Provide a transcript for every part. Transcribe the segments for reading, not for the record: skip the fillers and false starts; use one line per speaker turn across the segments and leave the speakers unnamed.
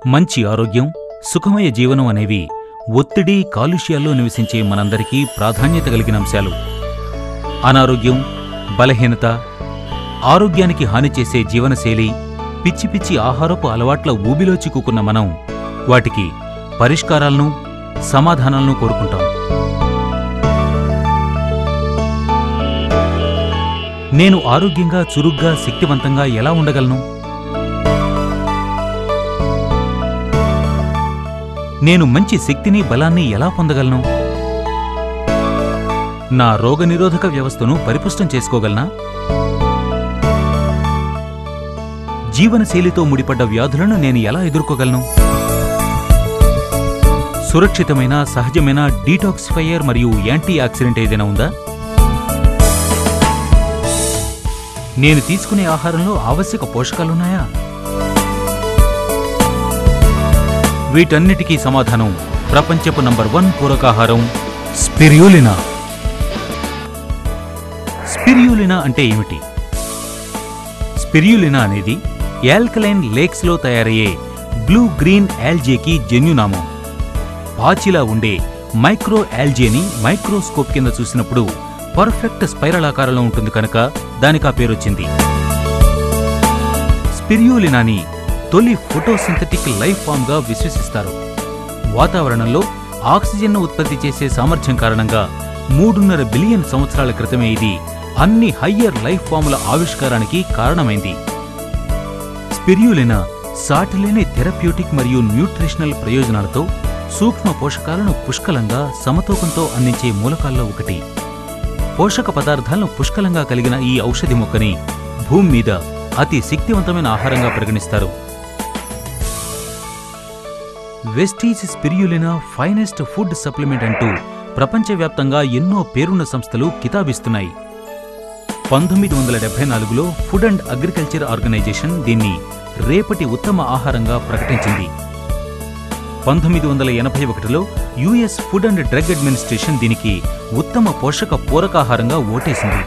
మంచి ఆరోగ్యం, సుఖమయ జీవనం అనేవి ఒత్తిడి, కాలుష్యాల్లో నివసించే మనందరికీ ప్రాధాన్యత కలిగిన అంశాలు. అనారోగ్యం, బలహీనత, ఆరోగ్యానికి హాని చేసే జీవనశైలి, పిచ్చి పిచ్చి ఆహారపు అలవాట్ల ఊబిలో చిక్కుకున్న మనం వాటికి పరిష్కారాలను, సమాధానాలను కోరుకుంటాం. నేను ఆరోగ్యంగా, చురుగ్గా, శక్తివంతంగా ఎలా ఉండగలను? నేను మంచి శక్తిని, బలాన్ని ఎలా పొందగలను? నా రోగనిరోధక వ్యవస్థను పరిపుష్టం చేసుకోగలనా? జీవనశైలితో ముడిపడ్డ వ్యాధులను నేను ఎలా ఎదుర్కోగలను? సురక్షితమైన, సహజమైన డీటాక్సిఫైయర్ మరియు యాంటీ ఆక్సిడెంట్ ఏదైనా ఉందా? నేను తీసుకునే ఆహారంలో ఆవశ్యక పోషకాలున్నాయా? వీటన్నిటికీ సమాధానం ప్రపంచపు నంబర్ 1 పోషకాహారం స్పిరులినా. స్పిరులినా అంటే ఏమిటి? స్పిరులినా అనేది యాల్కలైన్ లేక్స్లో తయారయ్యే బ్లూ గ్రీన్ ఆల్జేకి జన్యునామం. పాచిలా ఉండే మైక్రో ఆల్జేని మైక్రోస్కోప్ కింద చూసినప్పుడు పర్ఫెక్ట్ స్పైరల్ ఆకారంలో ఉంటుంది కనుక దానికా పేరొచ్చింది. స్పిరులినాని తొలి ఫోటోసింథటిక్ లైఫ్ ఫామ్గా విశ్వసిస్తారు. వాతావరణంలో ఆక్సిజన్ను ఉత్పత్తి చేసే సామర్థ్యం కారణంగా 3.5 బిలియన్ సంవత్సరాల క్రితమే ఇది అన్ని హయ్యర్ లైఫ్ ఫాముల ఆవిష్కారానికి కారణమైంది. స్పిరులినా సాటిలేని థెరప్యూటిక్ మరియు న్యూట్రిషనల్ ప్రయోజనాలతో సూక్ష్మ పోషకాలను పుష్కలంగా, సమతూకంతో అందించే మూలకాల్లో ఒకటి. పోషక పదార్థాలను పుష్కలంగా కలిగిన ఈ ఔషధి మొక్కని భూమి మీద అతి శక్తివంతమైన ఆహారంగా పరిగణిస్తారు. Vestige spirulina finest food supplement అంటూ ప్రపంచవ్యాప్తంగా ఎన్నో పేరున్న సంస్థలు కితాబిస్తున్నాయి. 1974లో ఫుడ్ అండ్ అగ్రికల్చర్ ఆర్గనైజేషన్ దీన్ని రేపటి ఉత్తమ ఆహారంగా ప్రకటించింది. 1981లో US food and drug administration దీనికి ఉత్తమ పోషక పూరకాహారంగా ఓటేసింది.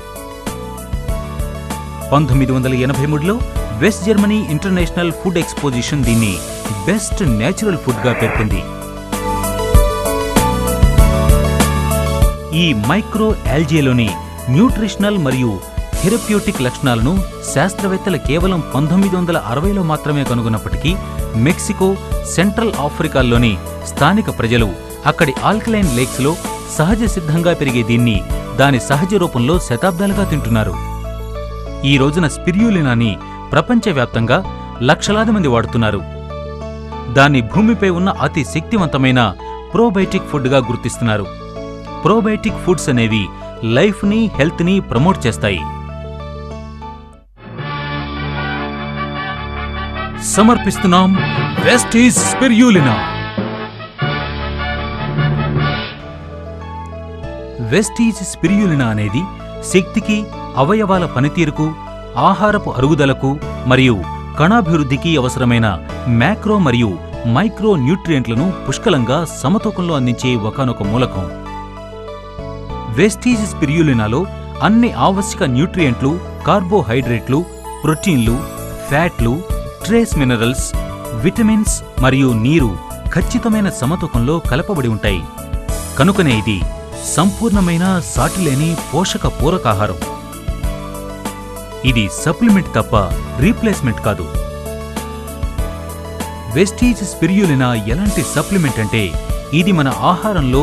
1983లో West Germany international food exposition దీన్ని బెస్ట్ నేచురల్ ఫుడ్గా పేర్కొంది. ఈ మైక్రో ఆల్జేలోని న్యూట్రిషనల్ మరియు థెరప్యూటిక్ లక్షణాలను శాస్త్రవేత్తలు కేవలం 1960లో మాత్రమే కనుగొన్నప్పటికీ మెక్సికో, సెంట్రల్ ఆఫ్రికాల్లోని స్థానిక ప్రజలు అక్కడి ఆల్కలైన్ లేక్స్లో సహజ సిద్ధంగా పెరిగే దీన్ని దాని సహజ రూపంలో శతాబ్దాలుగా తింటున్నారు. ఈ రోజున స్పిరులినాని ప్రపంచవ్యాప్తంగా లక్షలాది మంది వాడుతున్నారు. దాన్ని భూమిపై ఉన్న అతి శక్తివంతమైన ప్రోబయోటిక్ ఫుడ్గా గుర్తిస్తున్నారు. ప్రోబయోటిక్ ఫుడ్స్ అనేవి లైఫ్ని, హెల్త్ని ప్రమోట్ చేస్తాయి. సమర్పిస్తున్నాం వెస్టీజ్ స్పిరులినా. వెస్టీజ్ స్పిరులినా అనేది శక్తికి, అవయవాల పనితీరుకు, ఆహారపు అరుగుదలకు మరియు కణాభివృద్ధికి అవసరమైన మ్యాక్రో మరియు మైక్రో న్యూట్రియంట్లను పుష్కలంగా, సమతూకంలో అందించే ఒకానొక మూలకం. వెస్టీజ్ స్పిరులినాలో అన్ని ఆవశ్యక న్యూట్రియంట్లు, కార్బోహైడ్రేట్లు, ప్రోటీన్లు, ఫ్యాట్లు, ట్రేస్ మినరల్స్, విటమిన్స్ మరియు నీరు ఖచ్చితమైన సమతూకంలో కలపబడి ఉంటాయి. కనుకనే ఇది సంపూర్ణమైన, సాటిలేని పోషక పూరకాహారం. ఇది సప్లిమెంట్ తప్ప రీప్లేస్మెంట్ కాదు. వెస్టీజ్ స్పిరులినా ఎలాంటి సప్లిమెంట్ అంటే ఇది మన ఆహారంలో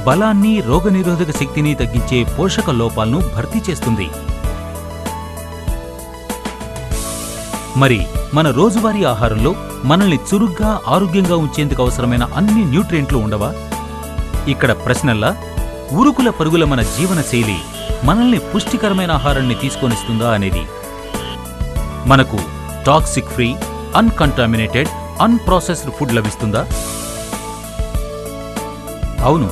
బలాన్ని, రోగనిరోధక శక్తిని తగ్గించే పోషక లోపాలను భర్తీ చేస్తుంది. మరి మన రోజువారీ ఆహారంలో మనల్ని చురుగ్గా, ఆరోగ్యంగా ఉంచేందుకు అవసరమైన అన్ని న్యూట్రియంట్లు ఉండవా? ఇక్కడ ప్రశ్నల్లా ఉరుకుల పరుగుల మన జీవనశైలి మనల్ని పుష్టికరమైన ఆహారాన్ని తీసుకొనిస్తుందా అనేది. మనకు toxic free, uncontaminated, unprocessed food లభిస్తుందా? అవును.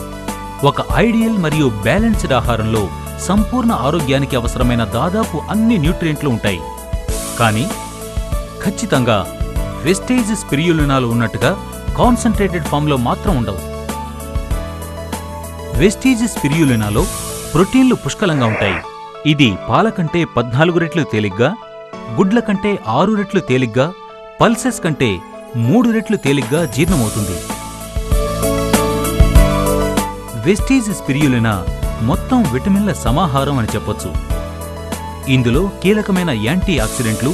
ఒక ఐడియల్ మరియు బ్యాలెన్స్డ్ ఆహారంలో సంపూర్ణ ఆరోగ్యానికి అవసరమైన దాదాపు అన్ని న్యూట్రియంట్లు ఉంటాయి. కానీ ఖచ్చితంగా వెస్టీజ్ స్పిరులినాలో ఉన్నట్టుగా కాన్సంట్రేటెడ్ ఫామ్లో మాత్రం ఉండవు. వెస్టీజ్ స్పిరులినాలో ప్రోటీన్లు పుష్కలంగా ఉంటాయి. ఇది పాల కంటే 14 రెట్లు తేలిగ్గా, గుడ్ల కంటే 6 రెట్లు తేలిగ్గా, పల్సెస్ కంటే 3 రెట్లు తేలిగ్గా జీర్ణమవుతుంది. వెస్టీజ్ స్పిరులినా మొత్తం విటమిన్ల సమాహారం అని చెప్పొచ్చు. ఇందులో కీలకమైన యాంటీ ఆక్సిడెంట్లు,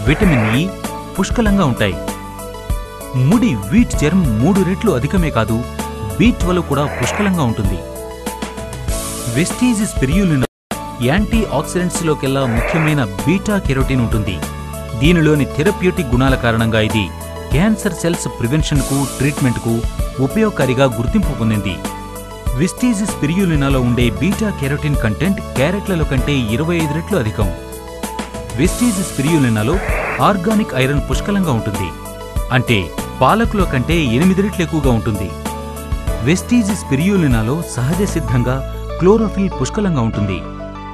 విటమిన్ ఇ పుష్కలంగా ఉంటాయి. ముడి వీట్ చర్మ్ 3 రెట్లు అధికమే కాదు, B12 కూడా పుష్కలంగా ఉంటుంది. వెస్టీజ్ స్పిరులినా యాంటీ ఆక్సిడెంట్స్లోకెల్లా ముఖ్యమైన బీటా కెరోటిన్ ఉంటుంది. దీనిలోని థెరప్యూటిక్ గుణాల కారణంగా ఇది క్యాన్సర్ సెల్స్ ప్రివెన్షన్కు, ట్రీట్మెంట్కు ఉపయోగకారిగా గుర్తింపు పొందింది. వెస్టీజ్ స్పిరులినాలో ఉండే బీటా కెరోటిన్ కంటెంట్ క్యారెట్లలో కంటే 25 రెట్లు అధికం. వెస్టీజ్ స్పిరులినాలో ఆర్గానిక్ ఐరన్ పుష్కలంగా ఉంటుంది, అంటే పాలకులో కంటే 8 రెట్లు ఎక్కువగా ఉంటుంది. వెస్టీజ్ స్పిరులినాలో సహజ సిద్ధంగా క్లోరోఫిల్ పుష్కలంగా ఉంటుంది,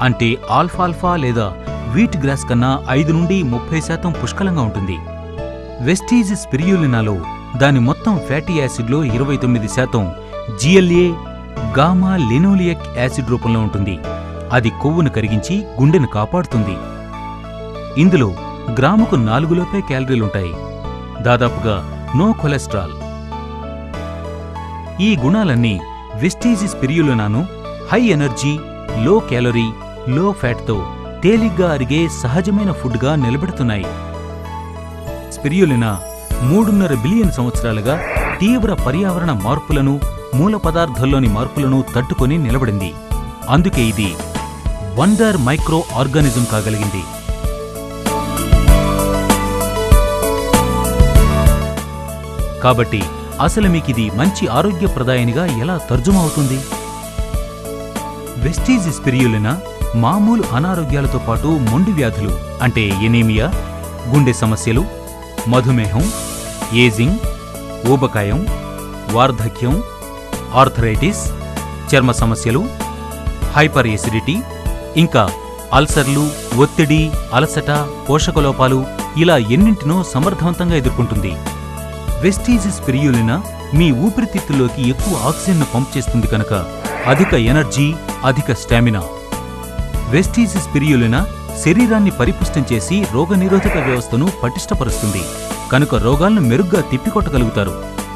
అంటే ఆల్ఫాల్ఫా లేదా వీట్ గ్రాస్ కన్నా 5 నుండి 30% పుష్కలంగా ఉంటుంది. వెస్టీజ్ స్పిరులినాలో దాని మొత్తం ఫ్యాటీ యాసిడ్లో 29% GLA గామా లినోలియిక్ యాసిడ్ రూపంలో ఉంటుంది. అది కొవ్వును కరిగించి గుండెను కాపాడుతుంది. ఇందులో గ్రాముకు 4 లోపే క్యాలరీలుంటాయి, దాదాపుగా నో కొలెస్ట్రాల్. ఈ గుణాలన్నీ వెస్టీజ్ స్పిరులినాను high energy, low calorie, low ఫ్యాట్తో తేలిగ్గా అరిగే సహజమైన ఫుడ్గా నిలబెడుతున్నాయి. స్పిరులినా 3.5 బిలియన్ సంవత్సరాలుగా తీవ్ర పర్యావరణ మార్పులను, మూల పదార్థాల్లోని మార్పులను తట్టుకొని నిలబడింది. అందుకే ఇది వండర్ మైక్రో ఆర్గానిజం కాగలిగింది. కాబట్టి అసలు మీకిది మంచి ఆరోగ్యప్రదాయనిగా ఎలా తర్జుమా అవుతుంది? వెస్టీజ్ స్పిరులినా మామూలు అనారోగ్యాలతో పాటు మొండి వ్యాధులు అంటే ఎనీమియా, గుండె సమస్యలు, మధుమేహం, ఏజింగ్, ఊబకాయం, వార్ధక్యం, ఆర్థరైటిస్, చర్మ సమస్యలు, హైపర్ ఎసిడిటీ, ఇంకా అల్సర్లు, ఒత్తిడి, అలసట, పోషకలోపాలు ఇలా ఎన్నింటినో సమర్థవంతంగా ఎదుర్కొంటుంది. వెస్టీజ్ స్పిరులినా మీ ఊపిరితిత్తుల్లోకి ఎక్కువ ఆక్సిజన్ను పంప్ చేస్తుంది కనుక అధిక ఎనర్జీ, అధిక స్టామినా. వెస్టీజ్ స్పిరులినా శరీరాన్ని పరిపుష్టం చేసి రోగనిరోధక వ్యవస్థను పటిష్టపరుస్తుంది కనుక రోగాలను మెరుగ్గా తిప్పికొట్టగలుగుతారు.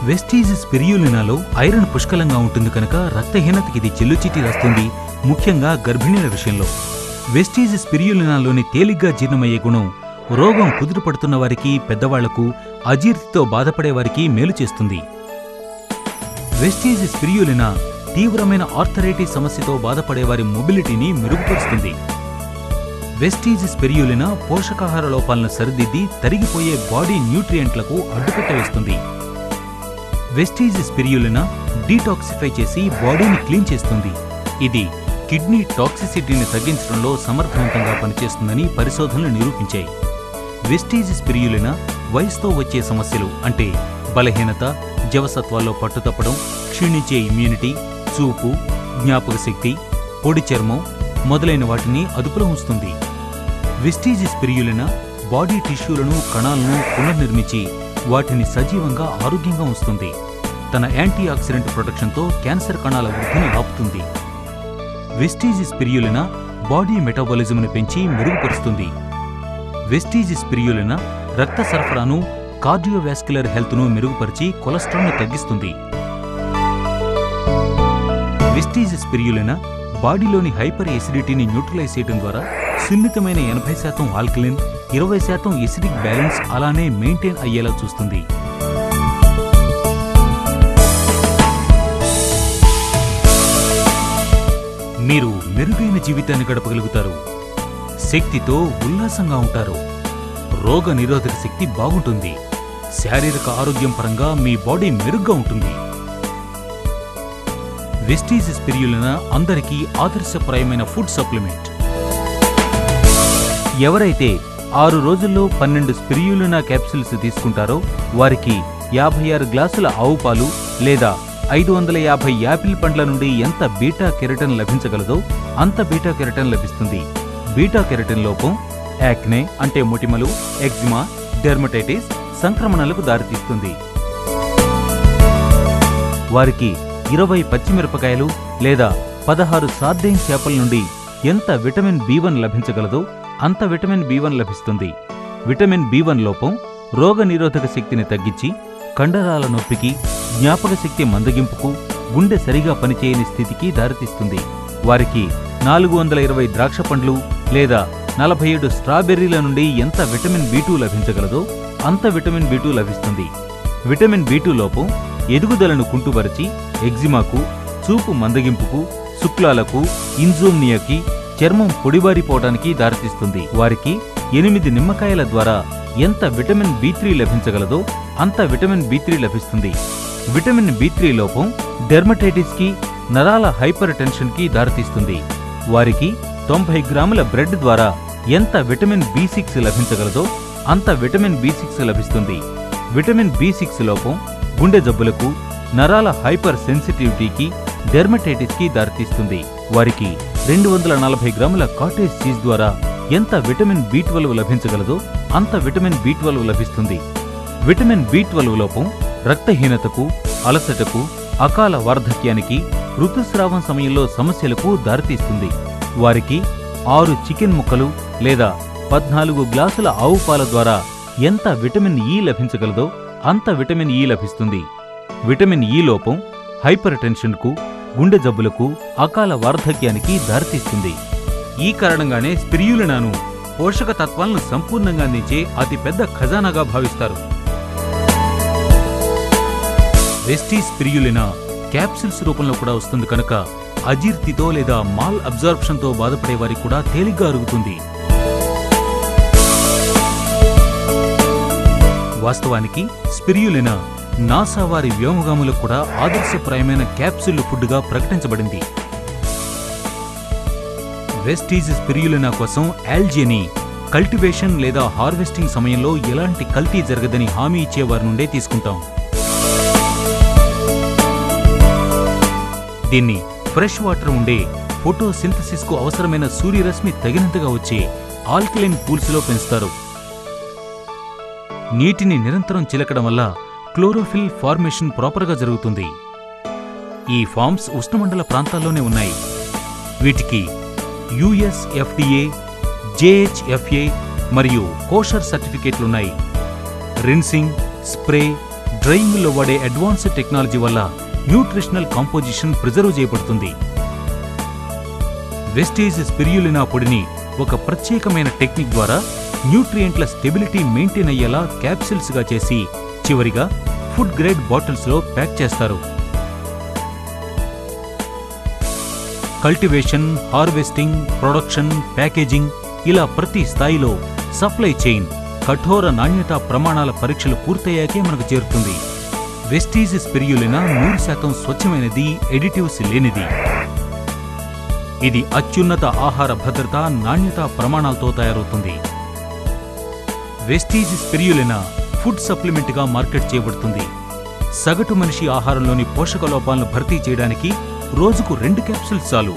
వెస్టీజ్ స్పిరులినాలో ఐరన్ పుష్కలంగా ఉంటుంది కనుక రక్తహీనతకి ఇది చెల్లుచీటి రాస్తుంది, ముఖ్యంగా గర్భిణీల విషయంలో. వెస్టీజ్ స్పిరులినాలోని తేలిగ్గా జీర్ణమయ్యే గుణం రోగం కుదురుపడుతున్న వారికి, పెద్దవాళ్లకు, అజీర్తితో బాధపడేవారికి మేలు చేస్తుంది. వెస్టీజ్ స్పిరులినా తీవ్రమైన ఆర్థరైటిస్ సమస్యతో బాధపడేవారి మొబిలిటీని మెరుగుపరుస్తుంది. వెస్టీజ్ స్పిరులినా పోషకాహార లోపాలను సరిదిద్ది తరిగిపోయే బాడీ న్యూట్రియంట్లకు అడ్డుకట్టవేస్తుంది. వెస్టీజ్ స్పిరులినా డీటాక్సిఫై చేసి బాడీని క్లీన్ చేస్తుంది. ఇది కిడ్నీ టాక్సిసిటీని తగ్గించడంలో సమర్థవంతంగా పనిచేస్తుందని పరిశోధనలు నిరూపించాయి. వెస్టీజ్ స్పిరులినా వయసుతో వచ్చే సమస్యలు అంటే బలహీనత, జవసత్వాల్లో పట్టుతప్పడం, క్షీణించే ఇమ్యూనిటీ, చూపు, జ్ఞాపక శక్తి, పొడి చర్మం మొదలైన వాటిని అదుపులో ఉంచుతుంది. వెస్టీజ్ స్పిరులినా బాడీ టిష్యూలను, కణాలను పునర్నిర్మించి వాటిని సజీవంగా, ఆరోగ్యంగా ఉంచుతుంది. తన యాంటీ ఆక్సిడెంట్ ప్రొటెక్షన్తో క్యాన్సర్ కణాల వృద్ధిని ఆపుతుంది. వెస్టీజ్ స్పిరులినా బాడీ మెటాబాలిజంను పెంచి మెరుగుపరుస్తుంది. వెస్టీజ్ స్పిరులినా రక్త సరఫరాను, కార్డియోవాస్క్యులర్ హెల్త్ను మెరుగుపరిచి కొలెస్ట్రాల్ను తగ్గిస్తుంది. వెస్టీజ్ స్పిరులినా బాడీలోని హైపర్ ఎసిడిటీని న్యూట్రలైజ్ చేయడం ద్వారా సున్నితమైన 80% ఆల్కలిన్, 20% ఎసిడిక్ బ్యాలెన్స్ అలానే మెయింటైన్ అయ్యేలా చూస్తుంది. మీరు మెరుగైన జీవితాన్ని గడపగలుగుతారు, శక్తితో ఉల్లాసంగా ఉంటారు, రోగ నిరోధక శక్తి బాగుంటుంది, శారీరక ఆరోగ్యం పరంగా మీ బాడీ మెరుగ్గా ఉంటుంది. వెస్టీజ్ స్పిరులినా అందరికీ ఆదర్శప్రాయమైన ఫుడ్ సప్లిమెంట్. ఎవరైతే 6 రోజుల్లో 12 స్పిరులినా క్యాప్సూల్స్ తీసుకుంటారో వారికి 56 గ్లాసుల ఆవు పాలు లేదా 550 యాపిల్ పండ్ల నుండి ఎంత బీటా కెరటిన్ లభించగలదో అంత బీటా కెరటిన్ లభిస్తుంది. బీటా కెరటిన్ లోపం యాక్నే అంటే మొటిమలు, ఎగ్జిమా, డెర్మటైటిస్ సంక్రమణలకు దారితీస్తుంది. వారికి 20 పచ్చిమిరపకాయలు లేదా 16 సార్డైన్ చేపల నుండి ఎంత విటమిన్ B1 లభించగలదో అంత విటమిన్ B1 లభిస్తుంది. విటమిన్ B1 లోపం రోగనిరోధక శక్తిని తగ్గించి కండరాల నొప్పికి, జ్ఞాపక శక్తి మందగింపుకు, గుండె సరిగా పనిచేయని స్థితికి దారితీస్తుంది. వారికి 420 ద్రాక్ష పండ్లు లేదా 47 స్ట్రాబెర్రీల నుండి ఎంత విటమిన్ B2 లభించగలదో అంత విటమిన్ B2 లభిస్తుంది. విటమిన్ B2 లోపం ఎదుగుదలను కుంటుపరిచి ఎగ్జిమాకు, చూపు మందగింపుకు, శుక్లాలకు, ఇన్సోమ్నియాకి, చర్మం పొడిబారిపోవటానికి దారితీస్తుంది. వారికి 8 నిమ్మకాయల ద్వారా ఎంత విటమిన్ B3 లభించగలదో అంత విటమిన్ B3 లభిస్తుంది. విటమిన్ B3 లోపం డెర్మటైటిస్కి, నరాల హైపర్ టెన్షన్కి దారితీస్తుంది. వారికి 90 గ్రాముల బ్రెడ్ ద్వారా ఎంత విటమిన్ B6 లభించగలదో అంత విటమిన్ B6 లభిస్తుంది. విటమిన్ B6 లోపం గుండె జబ్బులకు, నరాల హైపర్ సెన్సిటివిటీకి, డెర్మటైటిస్కి దారితీస్తుంది. వారికి 240 గ్రాముల కాటేజ్ చీజ్ ద్వారా ఎంత విటమిన్ B12 లభించగలదో అంత విటమిన్ B12 లభిస్తుంది. విటమిన్ B12 లోపం రక్తహీనతకు, అలసటకు, అకాల వార్ధక్యానికి, ఋతుస్రావం సమయంలో సమస్యలకు దారితీస్తుంది. వారికి 6 చికెన్ ముక్కలు లేదా 14 గ్లాసుల ఆవు పాల ద్వారా ఎంత విటమిన్ E లభించగలదో అంత విటమిన్ E లభిస్తుంది. విటమిన్ E లోపం హైపర్ టెన్షన్కు, గుండె జబ్బులకు, అకాల వార్ధక్యానికి దారితీస్తుంది. ఈ కారణంగానే స్పిరులినాను పోషక తత్వాలను సంపూర్ణంగా అందించే అతిపెద్ద ఖజానాగా భావిస్తారు. వెస్టీజ్ స్పిరులినా క్యాప్సిల్స్ రూపంలో కూడా వస్తుంది కనుక అజీర్తితో లేదా మాల్ అబ్జార్ప్షన్తో బాధపడే వారికి కూడా తేలిగ్గా అరుగుతుంది. వాస్తవానికి స్పిరులినా నాసా వారి వ్యోమగాములకు కూడా ఆదర్శప్రాయమైన క్యాప్సిల్ ఫుడ్గా ప్రకటించబడింది. వెస్టీజ్ స్పిరులినా కోసం ఆల్గేని కల్టివేషన్ లేదా హార్వెస్టింగ్ సమయంలో ఎలాంటి కల్తీ జరగదని హామీ ఇచ్చేవారి నుండే తీసుకుంటాం. దీన్ని ఫ్రెష్ వాటర్ ఉండే ఫోటోసింథసిస్ కు అవసరమైన సూర్యరశ్మి తగినంతగా వచ్చే ఆల్కలైన్ పూల్స్ లో పెంచుతారు. నీటిని నిరంతరం చిలకడం వల్ల క్లోరోఫిల్ ఫార్మేషన్ ప్రాపర్గా జరుగుతుంది. ఈ ఫార్మ్స్ ఉష్ణమండల ప్రాంతాల్లోనే ఉన్నాయి. వీటికి USFDA, JHFA మరియు కోషర్ సర్టిఫికేట్లున్నాయి. రిన్సింగ్, స్ప్రే, డ్రైయింగ్లో వాడే అడ్వాన్స్డ్ టెక్నాలజీ వల్ల న్యూట్రిషనల్ కాంపోజిషన్ ప్రిజర్వ్ చేయబడుతుంది. వెస్టీజ్ స్పిరులినా పొడిని ఒక ప్రత్యేకమైన టెక్నిక్ ద్వారా న్యూట్రియంట్ల స్టెబిలిటీ మెయింటైన్ అయ్యేలా క్యాప్సిల్స్గా చేసి చివరిగా ఫుడ్ గ్రేడ్ బాటిల్స్లో ప్యాక్ చేస్తారు. కల్టివేషన్, హార్వెస్టింగ్, ప్రొడక్షన్, ప్యాకేజింగ్ ఇలా ప్రతి స్థాయిలో సప్లై చైన్ కఠోర నాణ్యతా ప్రమాణాల పరీక్షలు పూర్తయ్యాకే మనకు చేరుతుంది. వెస్టీజ్ స్పిరులినా 100% స్వచ్ఛమైనది, ఎడిటివ్స్ లేనిది. ఇది అత్యున్నత ఆహార భద్రత, నాణ్యతా ప్రమాణాలతో తయారవుతుంది. వెస్టీజ్ స్పిరులినా ఫుడ్ సప్లిమెంట్గా మార్కెట్ చేయబడుతుంది. సగటు మనిషి ఆహారంలోని పోషక లోపాలను భర్తీ చేయడానికి రోజుకు 2 క్యాప్సూల్స్ చాలు.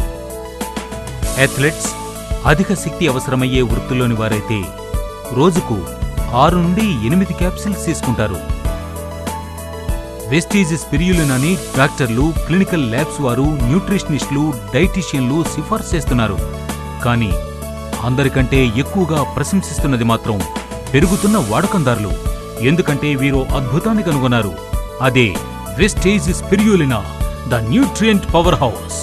అథ్లెట్స్, అధిక శక్తి అవసరమయ్యే వృత్తుల్లోని వారైతే రోజుకు 6 నుండి 8 క్యాప్సూల్స్ తీసుకుంటారు. వెస్టీజ్ స్పిరులినాని డాక్టర్లు, క్లినికల్ ల్యాబ్స్ వారు, న్యూట్రిషనిస్టులు, డైటీషియన్లు సిఫార్సు చేస్తున్నారు. కానీ అందరికంటే ఎక్కువగా ప్రశంసిస్తున్నది మాత్రం పెరుగుతున్న వాడకందారులు. ఎందుకంటే వీరు అద్భుతాన్ని కనుగొన్నారు. అదే Vestige spirulina, the nutrient power house.